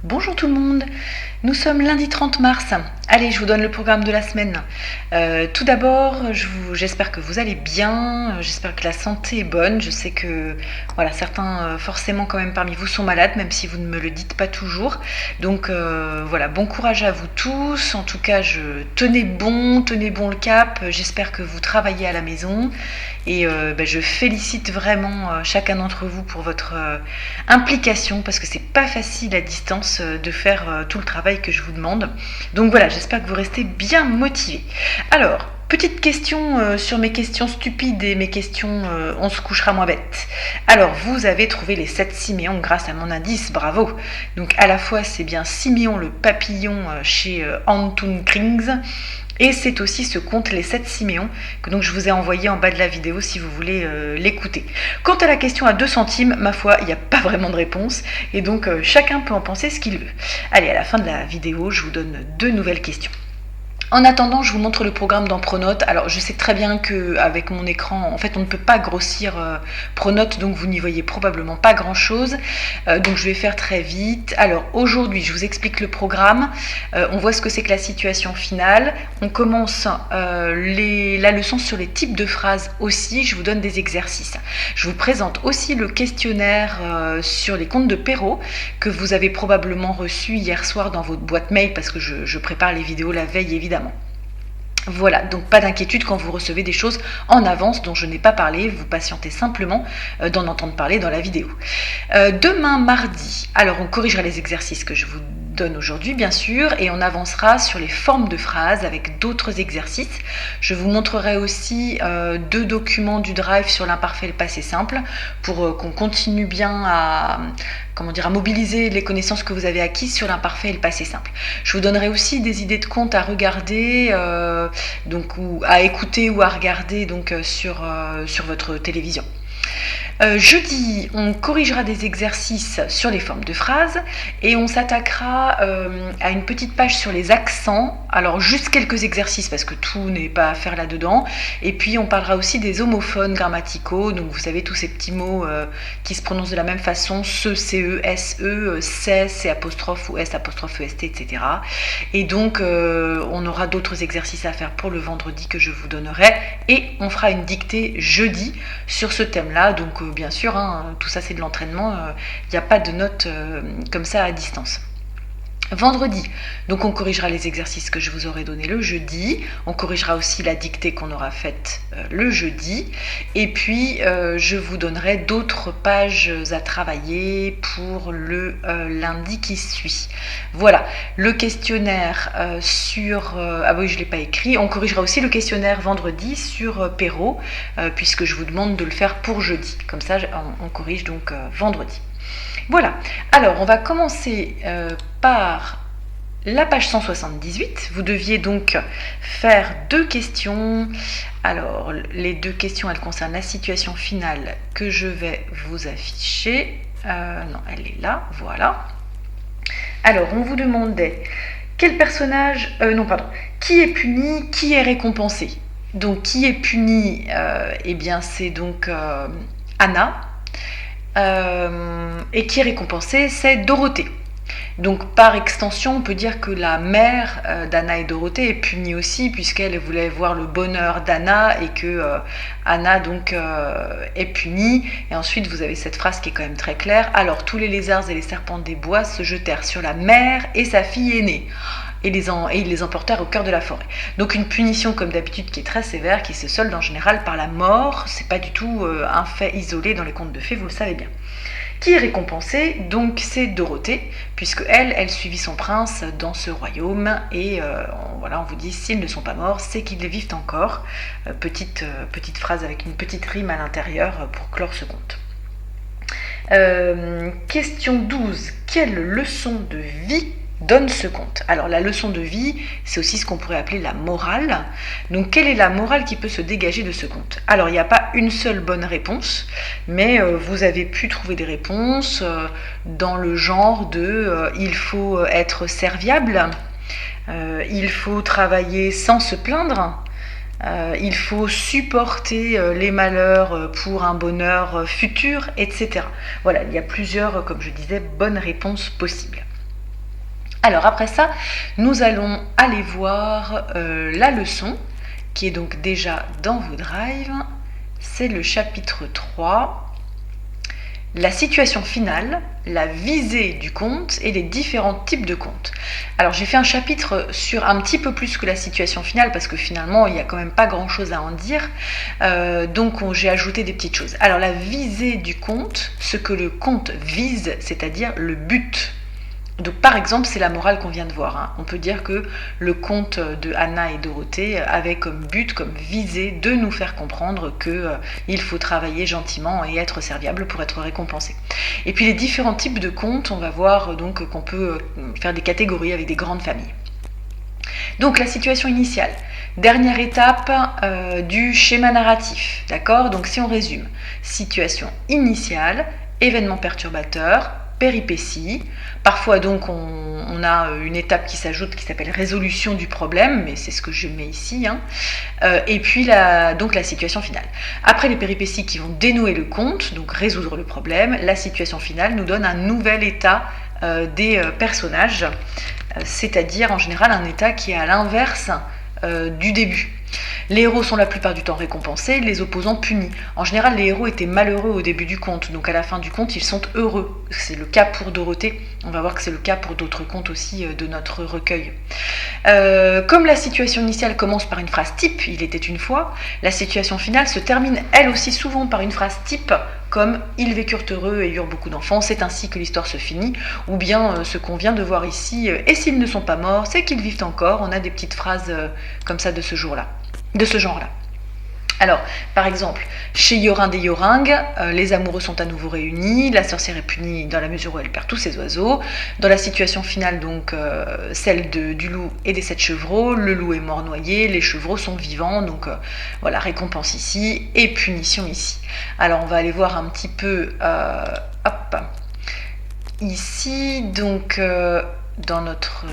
Bonjour tout le monde, nous sommes lundi 30 mars. Allez, je vous donne le programme de la semaine. Tout d'abord, j'espère que vous allez bien, j'espère que la santé est bonne. Je sais que voilà, certains forcément quand même parmi vous sont malades, même si vous ne me le dites pas toujours. Donc voilà, bon courage à vous tous. En tout cas, tenez bon le cap. J'espère que vous travaillez à la maison. Et je félicite vraiment chacun d'entre vous pour votre implication, parce que c'est pas facile à distance de faire tout le travail que je vous demande. Donc voilà, j'espère que vous restez bien motivés. Alors, petite question sur mes questions stupides et mes questions on se couchera moins bête. Alors, vous avez trouvé les 7 Siméons grâce à mon indice, bravo. Donc à la fois c'est bien Siméon le papillon chez Anton Krings, et c'est aussi ce conte Les 7 Siméons que donc je vous ai envoyé en bas de la vidéo si vous voulez l'écouter. Quant à la question à 2 centimes, ma foi, il n'y a pas vraiment de réponse et donc chacun peut en penser ce qu'il veut. Allez, à la fin de la vidéo, je vous donne 2 nouvelles questions. En attendant, je vous montre le programme dans Pronote. Alors, je sais très bien qu'avec mon écran, en fait, on ne peut pas grossir Pronote, donc vous n'y voyez probablement pas grand-chose. Donc, je vais faire très vite. Alors, aujourd'hui, je vous explique le programme. On voit ce que c'est que la situation finale. On commence la leçon sur les types de phrases aussi. Je vous donne des exercices. Je vous présente aussi le questionnaire sur les contes de Perrault que vous avez probablement reçu hier soir dans votre boîte mail parce que je prépare les vidéos la veille, évidemment. Voilà, donc pas d'inquiétude quand vous recevez des choses en avance dont je n'ai pas parlé, vous patientez simplement d'en entendre parler dans la vidéo. Demain mardi, alors on corrigera les exercices que je vous donne aujourd'hui bien sûr et on avancera sur les formes de phrases avec d'autres exercices. Je vous montrerai aussi 2 documents du Drive sur l'imparfait et le passé simple pour qu'on continue bien à mobiliser les connaissances que vous avez acquises sur l'imparfait et le passé simple. Je vous donnerai aussi des idées de comptes à regarder, ou à écouter ou à regarder sur votre télévision. Jeudi, on corrigera des exercices sur les formes de phrases et on s'attaquera à une petite page sur les accents. Alors juste quelques exercices parce que tout n'est pas à faire là-dedans. Et puis on parlera aussi des homophones grammaticaux. Donc vous savez tous ces petits mots qui se prononcent de la même façon, ce, ce, se, c'est, c apostrophe ou s apostrophe est, etc. Et donc on aura d'autres exercices à faire pour le vendredi que je vous donnerai. Et on fera une dictée jeudi sur ce thème-là. Donc bien sûr, tout ça c'est de l'entraînement, il n'y a pas de notes comme ça à distance. Vendredi, donc on corrigera les exercices que je vous aurai donnés le jeudi, on corrigera aussi la dictée qu'on aura faite le jeudi, et puis je vous donnerai d'autres pages à travailler pour le lundi qui suit. Voilà, le questionnaire ah oui, je ne l'ai pas écrit, on corrigera aussi le questionnaire vendredi sur Perrault, puisque je vous demande de le faire pour jeudi, comme ça on corrige donc vendredi. Voilà, alors on va commencer par la page 178. Vous deviez donc faire 2 questions. Alors, les 2 questions, elles concernent la situation finale que je vais vous afficher. Non, elle est là, voilà. Alors, on vous demandait quel personnage... qui est puni, qui est récompensé. Donc, qui est puni Eh bien, c'est donc Anna. Et qui est récompensée, c'est Dorothée. Donc par extension, on peut dire que la mère d'Anna et Dorothée est punie aussi, puisqu'elle voulait voir le bonheur d'Anna et que Anna donc est punie. Et ensuite vous avez cette phrase qui est quand même très claire. Alors tous les lézards et les serpents des bois se jetèrent sur la mère et sa fille aînée. Et ils les emportèrent au cœur de la forêt. Donc une punition comme d'habitude qui est très sévère, qui se solde en général par la mort. C'est pas du tout un fait isolé dans les contes de fées, vous le savez bien. Qui est récompensée, donc c'est Dorothée, puisque elle suivit son prince dans ce royaume, et on vous dit, s'ils ne sont pas morts, c'est qu'ils vivent encore. Petite phrase avec une petite rime à l'intérieur pour clore ce conte. Question 12. Quelle leçon de vie donne ce conte? Alors la leçon de vie, c'est aussi ce qu'on pourrait appeler la morale. Donc quelle est la morale qui peut se dégager de ce conte? Alors il n'y a pas une seule bonne réponse, mais vous avez pu trouver des réponses dans le genre de il faut être serviable, il faut travailler sans se plaindre, il faut supporter les malheurs pour un bonheur futur, etc. Voilà, il y a plusieurs, comme je disais, bonnes réponses possibles. Alors après ça, nous allons aller voir la leçon qui est donc déjà dans vos drives. C'est le chapitre 3. La situation finale, la visée du conte et les différents types de contes. Alors j'ai fait un chapitre sur un petit peu plus que la situation finale parce que finalement il n'y a quand même pas grand chose à en dire, donc j'ai ajouté des petites choses. Alors la visée du conte, ce que le conte vise, c'est-à-dire le but. Donc par exemple, c'est la morale qu'on vient de voir, hein. On peut dire que le conte de Anna et Dorothée avait comme but, comme visée de nous faire comprendre qu'il faut travailler gentiment et être serviable pour être récompensé. Et puis les différents types de contes, on va voir donc qu'on peut faire des catégories avec des grandes familles. Donc la situation initiale, dernière étape du schéma narratif, d'accord? Donc si on résume, situation initiale, événement perturbateur, péripéties. Parfois donc on a une étape qui s'ajoute qui s'appelle résolution du problème, mais c'est ce que je mets ici, hein. Et puis donc la situation finale. Après les péripéties qui vont dénouer le conte, donc résoudre le problème, la situation finale nous donne un nouvel état des personnages, c'est-à-dire en général un état qui est à l'inverse du début. Les héros sont la plupart du temps récompensés, les opposants punis. En général, les héros étaient malheureux au début du conte, donc à la fin du conte, ils sont heureux. C'est le cas pour Dorothée, on va voir que c'est le cas pour d'autres contes aussi de notre recueil. Comme la situation initiale commence par une phrase type, il était une fois, la situation finale se termine elle aussi souvent par une phrase type, comme « ils vécurent heureux et eurent beaucoup d'enfants, c'est ainsi que l'histoire se finit », ou bien ce qu'on vient de voir ici, « et s'ils ne sont pas morts, c'est qu'ils vivent encore », on a des petites phrases comme ça de ce genre-là. Alors, par exemple, chez Yorin et Yoring, les amoureux sont à nouveau réunis, la sorcière est punie dans la mesure où elle perd tous ses oiseaux. Dans la situation finale, donc, celle du loup et des 7 chevreaux, le loup est mort noyé, les chevreaux sont vivants, donc voilà, récompense ici et punition ici. Alors, on va aller voir un petit peu, ici, donc, dans notre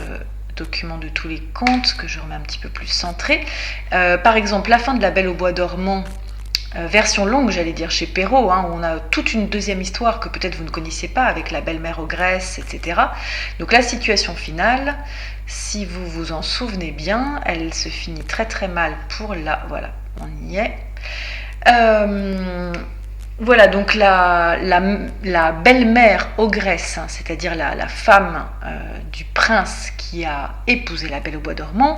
document de tous les contes, que je remets un petit peu plus centré. Par exemple, la fin de La Belle au bois dormant, version longue, j'allais dire, chez Perrault, hein, où on a toute une deuxième histoire que peut-être vous ne connaissiez pas, avec la belle-mère ogresse, etc. Donc la situation finale, si vous vous en souvenez bien, elle se finit très très mal pour la... Voilà, on y est. Voilà, donc la belle-mère ogresse, hein, c'est-à-dire la femme du prince qui a épousé la Belle au bois dormant,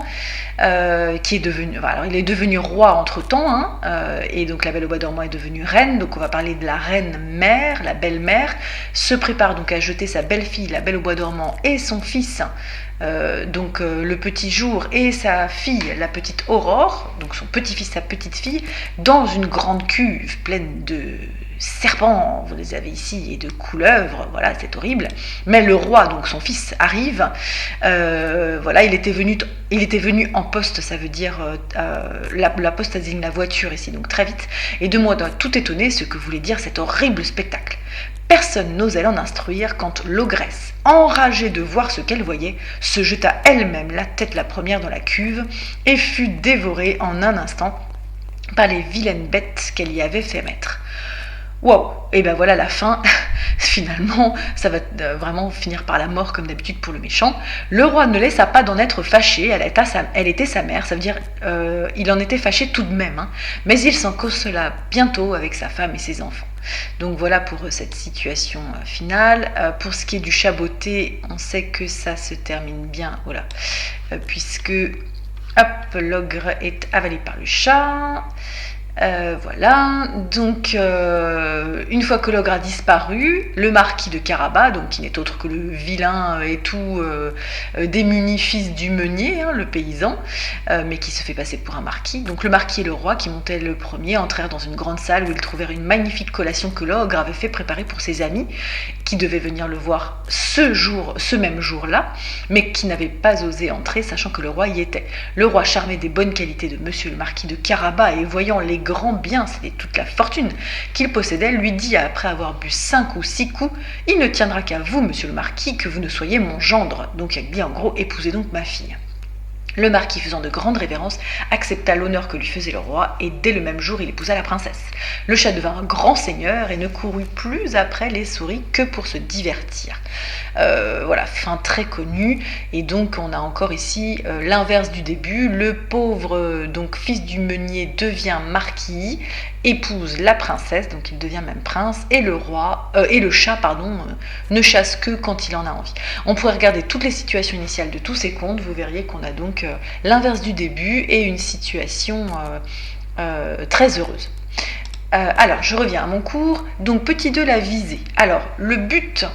qui est devenue... Alors, il est devenu roi entre-temps, hein, et donc la Belle au bois dormant est devenue reine, donc on va parler de la reine-mère, la belle-mère, se prépare donc à jeter sa belle-fille, la Belle au bois dormant, et son fils, donc le petit Jour, et sa fille, la petite Aurore, donc son petit-fils, sa petite-fille, dans une grande cuve pleine de serpents, vous les avez ici, et de couleuvres, voilà, c'est horrible. Mais le roi, donc son fils, arrive, voilà, il était venu en poste, ça veut dire, la poste désigne la voiture ici, donc très vite, et de moi tout étonné ce que voulait dire cet horrible spectacle. Personne n'osait l'en instruire quand l'ogresse, enragée de voir ce qu'elle voyait, se jeta elle-même la tête la première dans la cuve et fut dévorée en un instant par les vilaines bêtes qu'elle y avait fait mettre. Wow, et ben voilà la fin. Finalement, ça va vraiment finir par la mort comme d'habitude pour le méchant. Le roi ne laissa pas d'en être fâché, elle était sa mère, ça veut dire il en était fâché tout de même, hein, mais il s'en consola bientôt avec sa femme et ses enfants. Donc voilà pour cette situation finale. Pour ce qui est du chaboté, on sait que ça se termine bien, voilà, puisque hop, l'ogre est avalé par le chat. Voilà, donc une fois que l'ogre a disparu, le marquis de Carabas, donc qui n'est autre que le vilain et tout démuni fils du meunier, hein, le paysan, mais qui se fait passer pour un marquis. Donc le marquis et le roi, qui montaient le premier, entrèrent dans une grande salle où ils trouvèrent une magnifique collation que l'ogre avait fait préparer pour ses amis, qui devaient venir le voir ce même jour-là, mais qui n'avaient pas osé entrer, sachant que le roi y était. Le roi, charmé des bonnes qualités de monsieur le marquis de Carabas et voyant les grands biens, c'était toute la fortune qu'il possédait, lui dit, après avoir bu 5 ou 6 coups, « Il ne tiendra qu'à vous, monsieur le marquis, que vous ne soyez mon gendre. » Donc il y a bien en gros, épousez donc ma fille. Le marquis, faisant de grandes révérences, accepta l'honneur que lui faisait le roi, et dès le même jour il épousa la princesse. Le chat devint un grand seigneur et ne courut plus après les souris que pour se divertir. Voilà, fin très connue, et donc on a encore ici l'inverse du début. Le pauvre donc fils du meunier devient marquis, épouse la princesse, donc il devient même prince, et le chat ne chasse que quand il en a envie. On pourrait regarder toutes les situations initiales de tous ces contes, vous verriez qu'on a donc l'inverse du début et une situation très heureuse. Alors, je reviens à mon cours. Donc, petit 2, la visée. Alors, le but,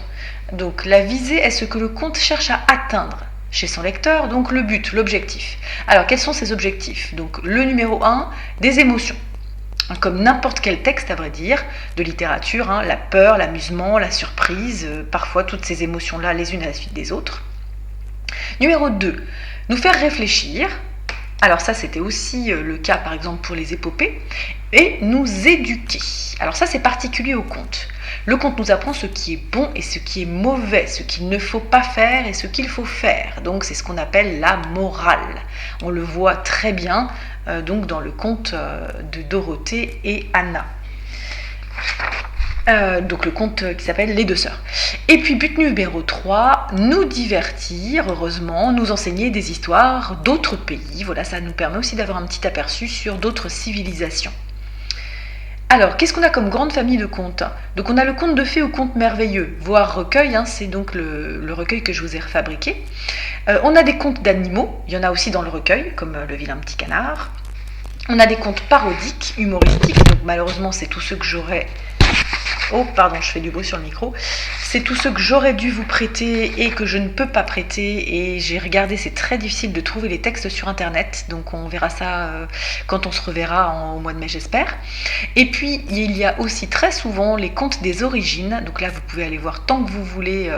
donc la visée est ce que le conte cherche à atteindre chez son lecteur, donc le but, l'objectif. Alors, quels sont ces objectifs? Donc, le numéro 1, des émotions. Comme n'importe quel texte, à vrai dire, de littérature, la peur, l'amusement, la surprise, parfois toutes ces émotions-là les unes à la suite des autres. Numéro 2, nous faire réfléchir. Alors ça, c'était aussi le cas, par exemple, pour les épopées. Et nous éduquer. Alors ça, c'est particulier au conte. Le conte nous apprend ce qui est bon et ce qui est mauvais, ce qu'il ne faut pas faire et ce qu'il faut faire. Donc c'est ce qu'on appelle la morale. On le voit très bien donc dans le conte de Dorothée et Anna. Donc le conte qui s'appelle Les deux sœurs. Et puis but numéro 3, nous divertir, heureusement, nous enseigner des histoires d'autres pays. Voilà, ça nous permet aussi d'avoir un petit aperçu sur d'autres civilisations. Alors, qu'est-ce qu'on a comme grande famille de contes? Donc on a le conte de fées ou conte merveilleux, voire recueil, c'est donc le recueil que je vous ai fabriqué. On a des contes d'animaux, il y en a aussi dans le recueil, comme Le vilain petit canard. On a des contes parodiques, humoristiques, donc malheureusement c'est tous ceux que j'aurais... Oh, pardon, je fais du bruit sur le micro. C'est tous ceux que j'aurais dû vous prêter et que je ne peux pas prêter. Et j'ai regardé, c'est très difficile de trouver les textes sur Internet. Donc on verra ça quand on se reverra au mois de mai, j'espère. Et puis, il y a aussi très souvent les contes des origines. Donc là, vous pouvez aller voir tant que vous voulez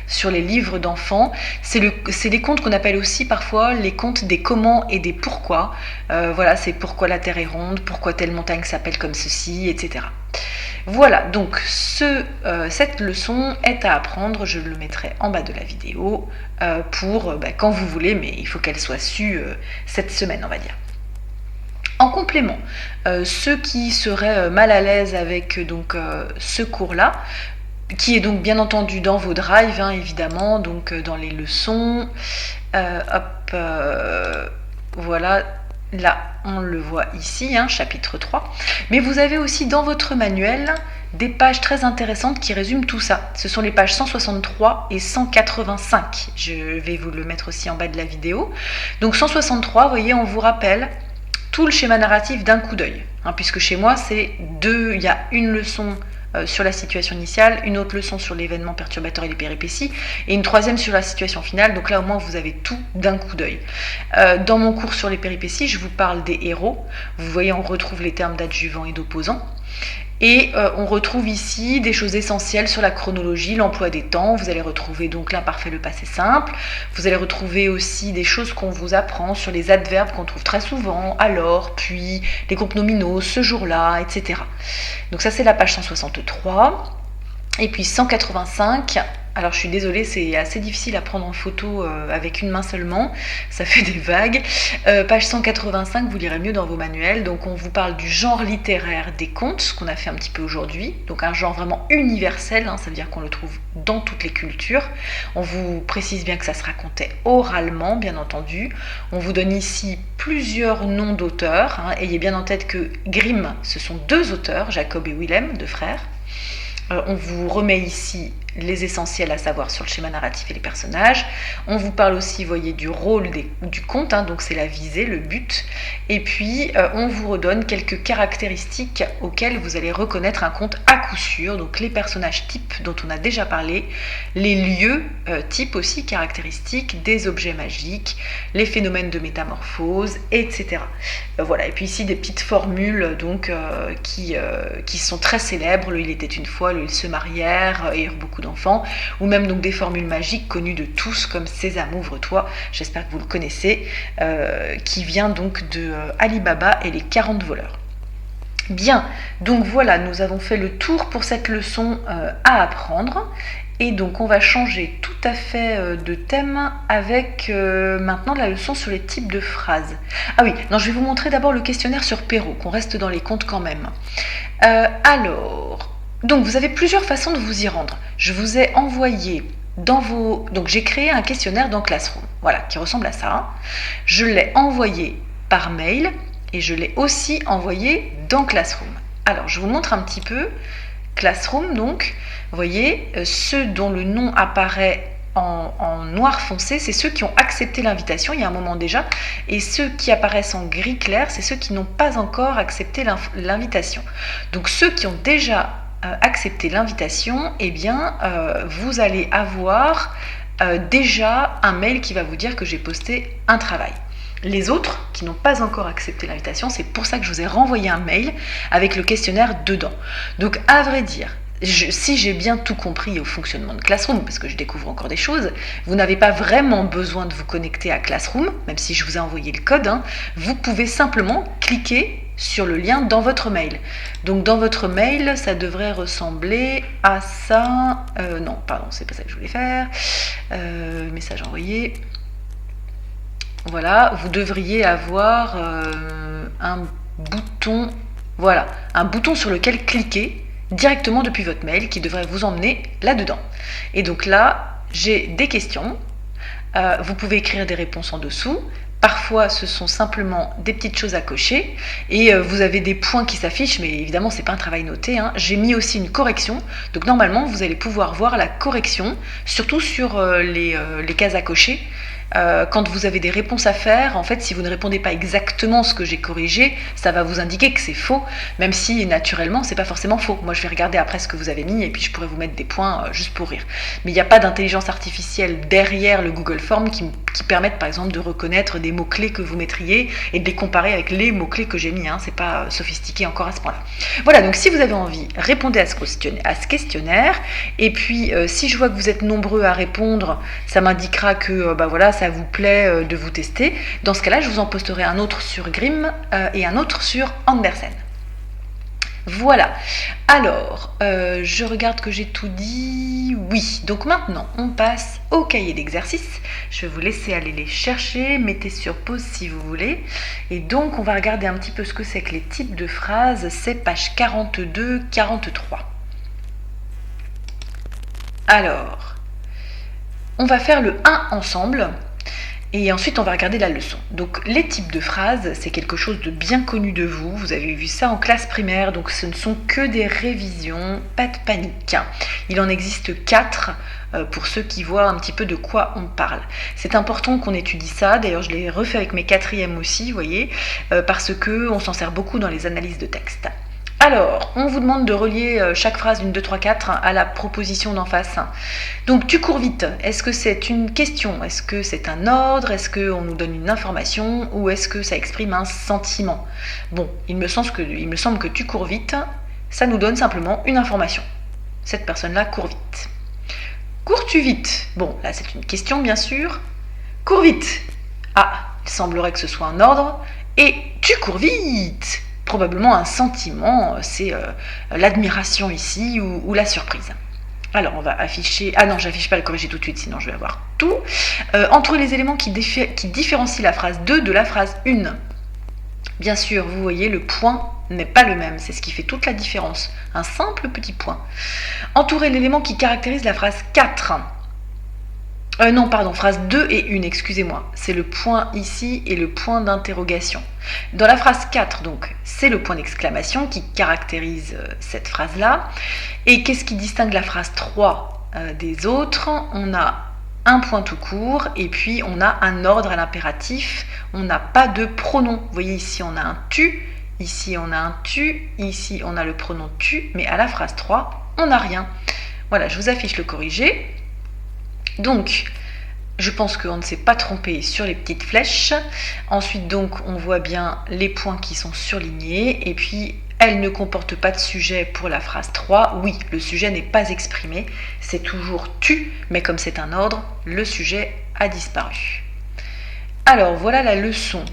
sur les livres d'enfants. C'est les contes qu'on appelle aussi parfois les contes des comment et des pourquoi. Voilà, c'est pourquoi la Terre est ronde, pourquoi telle montagne s'appelle comme ceci, etc. Voilà, donc cette leçon est à apprendre, je le mettrai en bas de la vidéo pour quand vous voulez, mais il faut qu'elle soit sue cette semaine, on va dire. En complément, ceux qui seraient mal à l'aise avec ce cours-là, qui est donc bien entendu dans vos drives, évidemment, donc dans les leçons, voilà. Là, on le voit ici, chapitre 3. Mais vous avez aussi dans votre manuel des pages très intéressantes qui résument tout ça. Ce sont les pages 163 et 185. Je vais vous le mettre aussi en bas de la vidéo. Donc 163, vous voyez, on vous rappelle tout le schéma narratif d'un coup d'œil. Puisque chez moi, il y a une leçon sur la situation initiale, une autre leçon sur l'événement perturbateur et les péripéties, et une troisième sur la situation finale. Donc là, au moins, vous avez tout d'un coup d'œil. Dans mon cours sur les péripéties, je vous parle des héros. Vous voyez, on retrouve les termes d'adjuvant et d'opposant. Et on retrouve ici des choses essentielles sur la chronologie, l'emploi des temps. Vous allez retrouver donc l'imparfait, le passé simple. Vous allez retrouver aussi des choses qu'on vous apprend sur les adverbes qu'on trouve très souvent, alors, puis, les groupes nominaux, ce jour-là, etc. Donc ça, c'est la page 163. Et puis 185... Alors je suis désolée, c'est assez difficile à prendre en photo avec une main seulement, ça fait des vagues. Page 185, vous lirez mieux dans vos manuels. Donc on vous parle du genre littéraire des contes, ce qu'on a fait un petit peu aujourd'hui. Donc un genre vraiment universel, ça veut dire qu'on le trouve dans toutes les cultures. On vous précise bien que ça se racontait oralement, bien entendu. On vous donne ici plusieurs noms d'auteurs. Ayez bien en tête que Grimm, ce sont deux auteurs, Jacob et Willem, deux frères. On vous remet ici les essentiels à savoir sur le schéma narratif et les personnages. On vous parle aussi, voyez, du rôle du conte, donc c'est la visée, le but. Et puis, on vous redonne quelques caractéristiques auxquelles vous allez reconnaître un conte à coup sûr. Donc les personnages types dont on a déjà parlé, les lieux types aussi, caractéristiques, des objets magiques, les phénomènes de métamorphose, etc. Voilà, et puis ici des petites formules donc, qui sont très célèbres. Le « il était une fois », le « ils se marièrent » et beaucoup d'enfants, ou même donc des formules magiques connues de tous comme Sésame ouvre-toi, j'espère que vous le connaissez, qui vient donc de Ali Baba et les 40 voleurs. Bien, donc voilà, nous avons fait le tour pour cette leçon à apprendre, Et donc on va changer tout à fait de thème avec maintenant la leçon sur les types de phrases. Ah oui, non, je vais vous montrer d'abord le questionnaire sur Perrault, qu'on reste dans les comptes quand même. Donc vous avez plusieurs façons de vous y rendre. Je vous ai envoyé donc j'ai créé un questionnaire dans Classroom, voilà, qui ressemble à ça. Je l'ai envoyé par mail et je l'ai aussi envoyé dans Classroom. Alors je vous montre un petit peu. Classroom, donc, vous voyez, ceux dont le nom apparaît en noir foncé, c'est ceux qui ont accepté l'invitation il y a un moment déjà, et ceux qui apparaissent en gris clair, c'est ceux qui n'ont pas encore accepté l'invitation. Donc ceux qui ont déjà accepté l'invitation, eh bien, vous allez avoir déjà un mail qui va vous dire que j'ai posté un travail. Les autres qui n'ont pas encore accepté l'invitation, c'est pour ça que je vous ai renvoyé un mail avec le questionnaire dedans. Donc à vrai dire, si j'ai bien tout compris au fonctionnement de Classroom, parce que je découvre encore des choses, vous n'avez pas vraiment besoin de vous connecter à Classroom, même si je vous ai envoyé le code, vous pouvez simplement cliquer sur le lien dans votre mail. Donc dans votre mail, ça devrait ressembler à ça. Non, pardon, c'est pas ça que je voulais faire. Message envoyé. Voilà, vous devriez avoir un bouton, voilà, un bouton sur lequel cliquer directement depuis votre mail qui devrait vous emmener là-dedans. Et donc là, j'ai des questions. Vous pouvez écrire des réponses en dessous. Parfois, ce sont simplement des petites choses à cocher et vous avez des points qui s'affichent, mais évidemment, ce n'est pas un travail noté. J'ai mis aussi une correction. Donc normalement, vous allez pouvoir voir la correction, surtout sur les cases à cocher. Quand vous avez des réponses à faire, en fait, si vous ne répondez pas exactement ce que j'ai corrigé, ça va vous indiquer que c'est faux, même si naturellement, c'est pas forcément faux. Moi, je vais regarder après ce que vous avez mis et puis je pourrais vous mettre des points juste pour rire. Mais il n'y a pas d'intelligence artificielle derrière le Google Form qui permette, par exemple, de reconnaître des mots-clés que vous mettriez et de les comparer avec les mots-clés que j'ai mis. C'est pas sophistiqué encore à ce point-là. Voilà, donc si vous avez envie, répondez à ce questionnaire. Et puis, si je vois que vous êtes nombreux à répondre, ça m'indiquera que voilà, ça vous plaît de vous tester. Dans ce cas-là, je vous en posterai un autre sur Grimm et un autre sur Andersen. Voilà. Alors, je regarde que j'ai tout dit. Oui, donc maintenant, on passe au cahier d'exercice. Je vais vous laisser aller les chercher. Mettez sur pause si vous voulez. Et donc, on va regarder un petit peu ce que c'est que les types de phrases. C'est page 42-43. Alors, on va faire le 1 ensemble. Et ensuite, on va regarder la leçon. Donc, les types de phrases, c'est quelque chose de bien connu de vous. Vous avez vu ça en classe primaire, donc ce ne sont que des révisions, pas de panique. Il en existe 4 pour ceux qui voient un petit peu de quoi on parle. C'est important qu'on étudie ça. D'ailleurs, je l'ai refait avec mes 4e aussi, vous voyez, parce qu'on s'en sert beaucoup dans les analyses de texte. Alors, on vous demande de relier chaque phrase 1, 2, 3, 4 à la proposition d'en face. Donc, tu cours vite. Est-ce que c'est une question? Est-ce que c'est un ordre? Est-ce qu'on nous donne une information? Ou est-ce que ça exprime un sentiment? Bon, il me semble que tu cours vite, ça nous donne simplement une information. Cette personne-là court vite. Cours-tu vite? Bon, là c'est une question bien sûr. Cours vite. Ah, il semblerait que ce soit un ordre. Et tu cours vite. Probablement un sentiment, c'est l'admiration ici ou la surprise. Alors on va afficher, ah non j'affiche pas le corrigé tout de suite sinon je vais avoir tout. Entre les éléments qui différencient la phrase 2 de la phrase 1. Bien sûr, vous voyez, le point n'est pas le même, c'est ce qui fait toute la différence. Un simple petit point. Entourer l'élément qui caractérise la phrase 4. Non, pardon, phrase 2 et 1, excusez-moi. C'est le point ici et le point d'interrogation. Dans la phrase 4, donc, c'est le point d'exclamation qui caractérise cette phrase-là. Et qu'est-ce qui distingue la phrase 3 des autres? On a un point tout court et puis on a un ordre à l'impératif. On n'a pas de pronom. Vous voyez, ici, on a un tu. Ici, on a un tu. Ici, on a le pronom tu. Mais à la phrase 3, on n'a rien. Voilà, je vous affiche le corrigé. Donc, je pense qu'on ne s'est pas trompé sur les petites flèches. Ensuite, donc, on voit bien les points qui sont surlignés. Et puis, elle ne comporte pas de sujet pour la phrase 3. Oui, le sujet n'est pas exprimé. C'est toujours tu, mais comme c'est un ordre, le sujet a disparu. Alors, voilà la leçon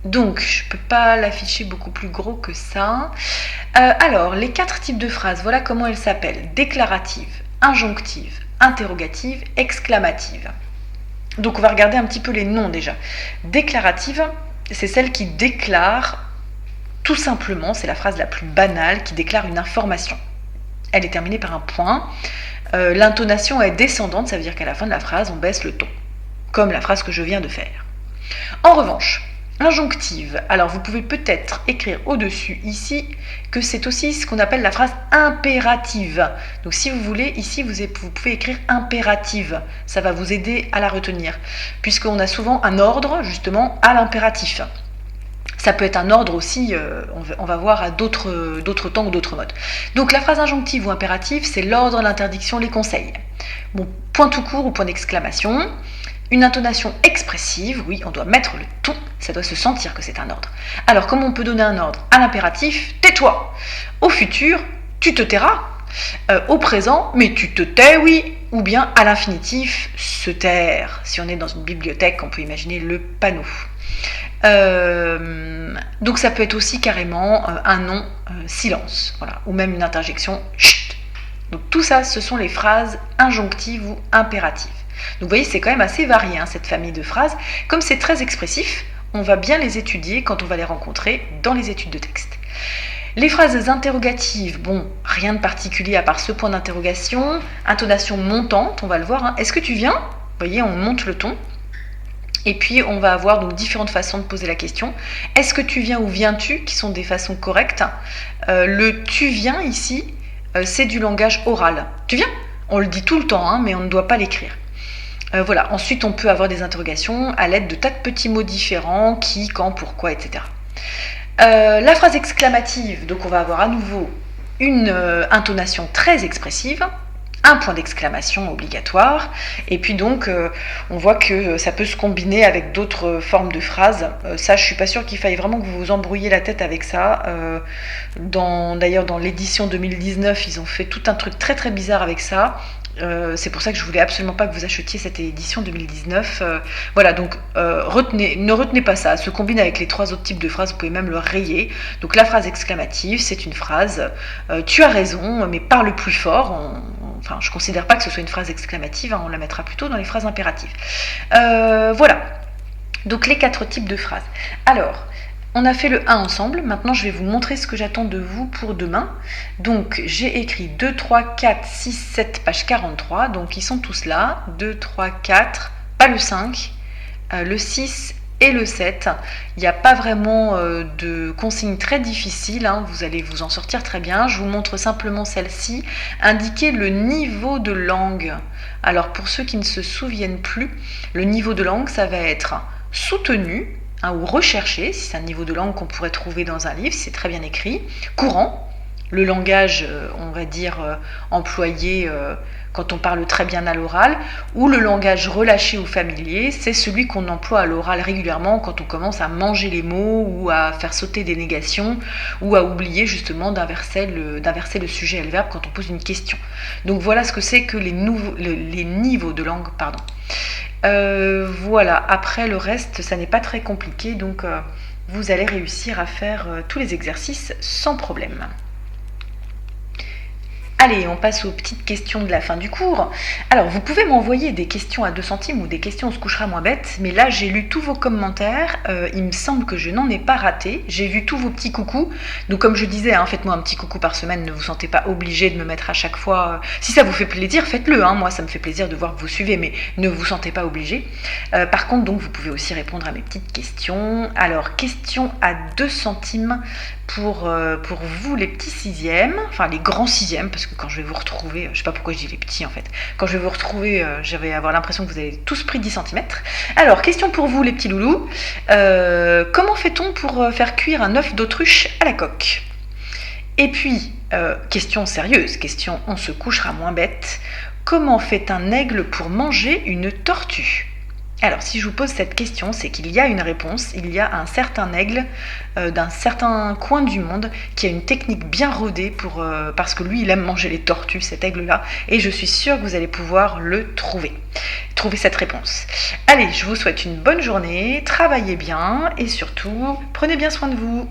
Donc, je ne peux pas l'afficher beaucoup plus gros que ça. Alors, les 4 types de phrases, voilà comment elles s'appellent. Déclarative, injonctive, interrogative, exclamative. Donc, on va regarder un petit peu les noms déjà. Déclarative, c'est celle qui déclare tout simplement, c'est la phrase la plus banale, qui déclare une information. Elle est terminée par un point. L'intonation est descendante, ça veut dire qu'à la fin de la phrase, on baisse le ton, comme la phrase que je viens de faire. En revanche, injonctive, alors vous pouvez peut-être écrire au-dessus ici que c'est aussi ce qu'on appelle la phrase impérative. Donc si vous voulez, ici vous pouvez écrire impérative, ça va vous aider à la retenir, puisqu'on a souvent un ordre justement à l'impératif. Ça peut être un ordre aussi, on va voir à d'autres temps ou d'autres modes. Donc la phrase injonctive ou impérative, c'est l'ordre, l'interdiction, les conseils. Bon, point tout court ou point d'exclamation. Une intonation expressive, oui, on doit mettre le ton, ça doit se sentir que c'est un ordre. Alors, comment on peut donner un ordre? À l'impératif, tais-toi. Au futur, tu te tairas. Au présent, mais tu te tais, oui. Ou bien à l'infinitif, se taire. Si on est dans une bibliothèque, on peut imaginer le panneau. Donc ça peut être aussi carrément un non, silence, voilà, ou même une interjection, chut. Donc tout ça, ce sont les phrases injonctives ou impératives. Donc vous voyez, c'est quand même assez varié, cette famille de phrases. Comme c'est très expressif, on va bien les étudier quand on va les rencontrer dans les études de texte. Les phrases interrogatives, bon, rien de particulier à part ce point d'interrogation. Intonation montante, on va le voir. Est-ce que tu viens? Vous voyez, on monte le ton. Et puis on va avoir donc différentes façons de poser la question. Est-ce que tu viens ou viens-tu, qui sont des façons correctes. Le tu viens ici, c'est du langage oral. Tu viens? On le dit tout le temps, mais on ne doit pas l'écrire. Voilà. Ensuite, on peut avoir des interrogations à l'aide de tas de petits mots différents, qui, quand, pourquoi, etc. La phrase exclamative, donc on va avoir à nouveau une intonation très expressive, un point d'exclamation obligatoire, et puis donc on voit que ça peut se combiner avec d'autres formes de phrases. Ça, je suis pas sûre qu'il faille vraiment que vous vous embrouilliez la tête avec ça. D'ailleurs, dans l'édition 2019, ils ont fait tout un truc très très bizarre avec ça. C'est pour ça que je voulais absolument pas que vous achetiez cette édition 2019. Voilà, donc ne retenez pas ça. Ça se combine avec les 3 autres types de phrases, vous pouvez même le rayer. Donc la phrase exclamative, c'est une phrase tu as raison, mais parle plus fort. Enfin, je considère pas que ce soit une phrase exclamative, on la mettra plutôt dans les phrases impératives. Voilà, donc les 4 types de phrases. Alors, on a fait le 1 ensemble, maintenant je vais vous montrer ce que j'attends de vous pour demain. Donc j'ai écrit 2, 3, 4, 6, 7, page 43, donc ils sont tous là, 2, 3, 4, pas le 5, le 6 et le 7. Il n'y a pas vraiment de consignes très difficiles, vous allez vous en sortir très bien. Je vous montre simplement celle-ci, indiquer le niveau de langue. Alors pour ceux qui ne se souviennent plus, le niveau de langue, ça va être soutenu, ou recherché, si c'est un niveau de langue qu'on pourrait trouver dans un livre, c'est très bien écrit, courant, le langage, on va dire, employé quand on parle très bien à l'oral, ou le langage relâché ou familier, c'est celui qu'on emploie à l'oral régulièrement quand on commence à manger les mots, ou à faire sauter des négations, ou à oublier justement d'inverser le sujet et le verbe quand on pose une question. Donc voilà ce que c'est que les niveaux de langue, pardon. Voilà, après le reste, ça n'est pas très compliqué, donc vous allez réussir à faire tous les exercices sans problème. Allez, on passe aux petites questions de la fin du cours. Alors, vous pouvez m'envoyer des questions à 2 centimes ou des questions on se couchera moins bête, mais là, j'ai lu tous vos commentaires, il me semble que je n'en ai pas raté, j'ai vu tous vos petits coucous, donc comme je disais, faites-moi un petit coucou par semaine, ne vous sentez pas obligé de me mettre à chaque fois, si ça vous fait plaisir, faites-le, moi ça me fait plaisir de voir que vous suivez, mais ne vous sentez pas obligé. Par contre, donc, vous pouvez aussi répondre à mes petites questions. Alors, question à 2 centimes, pour vous les petits 6e, enfin les grands 6e, parce que quand je vais vous retrouver, je sais pas pourquoi je dis les petits en fait, quand je vais vous retrouver, je vais avoir l'impression que vous avez tous pris 10 cm. Alors, question pour vous les petits loulous, comment fait-on pour faire cuire un œuf d'autruche à la coque? Et puis, question sérieuse, question on se couchera moins bête, comment fait un aigle pour manger une tortue? Alors, si je vous pose cette question, c'est qu'il y a une réponse. Il y a un certain aigle d'un certain coin du monde qui a une technique bien rodée parce que lui, il aime manger les tortues, cet aigle-là. Et je suis sûre que vous allez pouvoir le trouver. trouver cette réponse. Allez, je vous souhaite une bonne journée, travaillez bien et surtout, prenez bien soin de vous.